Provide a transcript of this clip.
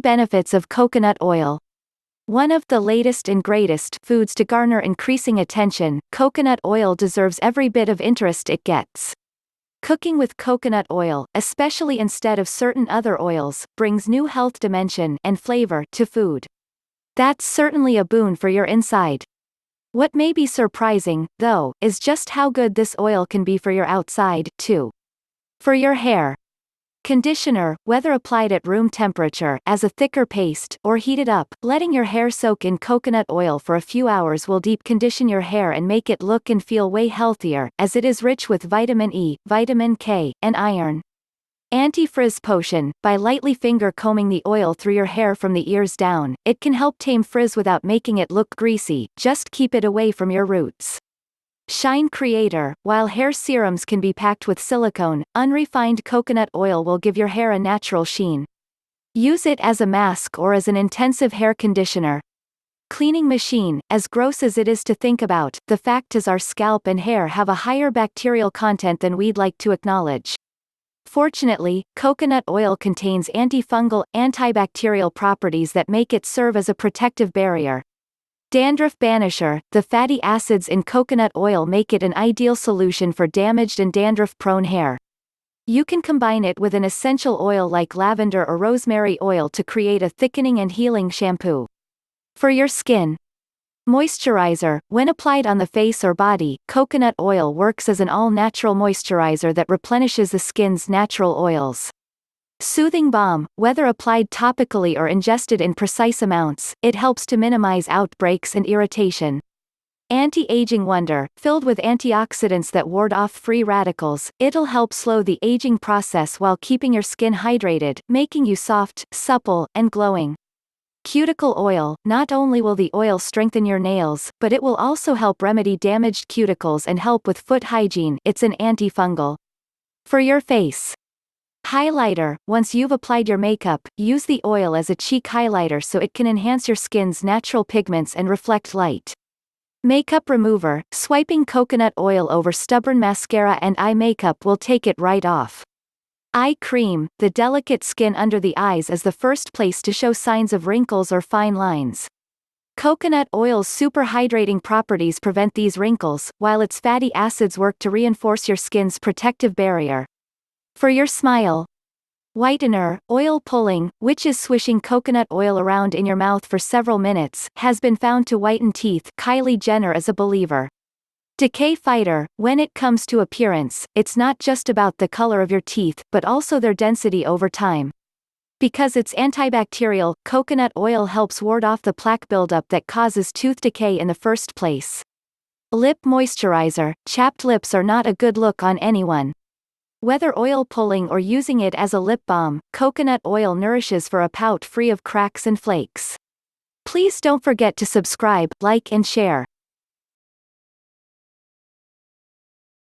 benefits of coconut oil. One of the latest and greatest foods to garner increasing attention, coconut oil deserves every bit of interest it gets. Cooking with coconut oil, especially instead of certain other oils, brings new health dimension and flavor to food. That's certainly a boon for your inside. What may be surprising, though, is just how good this oil can be for your outside, too. For your hair. Conditioner, whether applied at room temperature as a thicker paste or heated up, letting your hair soak in coconut oil for a few hours will deep condition your hair and make it look and feel way healthier, as it is rich with vitamin E, vitamin K, and iron. Anti-frizz potion, by lightly finger combing the oil through your hair from the ears down, it can help tame frizz without making it look greasy, just keep it away from your roots. Shine Creator, while hair serums can be packed with silicone, unrefined coconut oil will give your hair a natural sheen. Use it as a mask or as an intensive hair conditioner. Cleaning machine, as gross as it is to think about, the fact is our scalp and hair have a higher bacterial content than we'd like to acknowledge. Fortunately, coconut oil contains antifungal, antibacterial properties that make it serve as a protective barrier. Dandruff banisher, the fatty acids in coconut oil make it an ideal solution for damaged and dandruff-prone hair. You can combine it with an essential oil like lavender or rosemary oil to create a thickening and healing shampoo. For your skin. Moisturizer, when applied on the face or body, coconut oil works as an all-natural moisturizer that replenishes the skin's natural oils. Soothing balm, whether applied topically or ingested in precise amounts, it helps to minimize outbreaks and irritation. Anti-aging wonder, filled with antioxidants that ward off free radicals, it'll help slow the aging process while keeping your skin hydrated, making you soft, supple, and glowing. Cuticle oil, not only will the oil strengthen your nails, but it will also help remedy damaged cuticles and help with foot hygiene, it's an antifungal. For your face. Highlighter, once you've applied your makeup, use the oil as a cheek highlighter so it can enhance your skin's natural pigments and reflect light. Makeup remover, swiping coconut oil over stubborn mascara and eye makeup will take it right off. Eye cream, the delicate skin under the eyes is the first place to show signs of wrinkles or fine lines. Coconut oil's super hydrating properties prevent these wrinkles, while its fatty acids work to reinforce your skin's protective barrier. For your smile. Whitener, oil pulling, which is swishing coconut oil around in your mouth for several minutes, has been found to whiten teeth. Kylie Jenner is a believer. Decay fighter, when it comes to appearance, it's not just about the color of your teeth, but also their density over time. Because it's antibacterial, coconut oil helps ward off the plaque buildup that causes tooth decay in the first place. Lip moisturizer, chapped lips are not a good look on anyone. Whether oil pulling or using it as a lip balm, coconut oil nourishes for a pout free of cracks and flakes. Please don't forget to subscribe, like and share.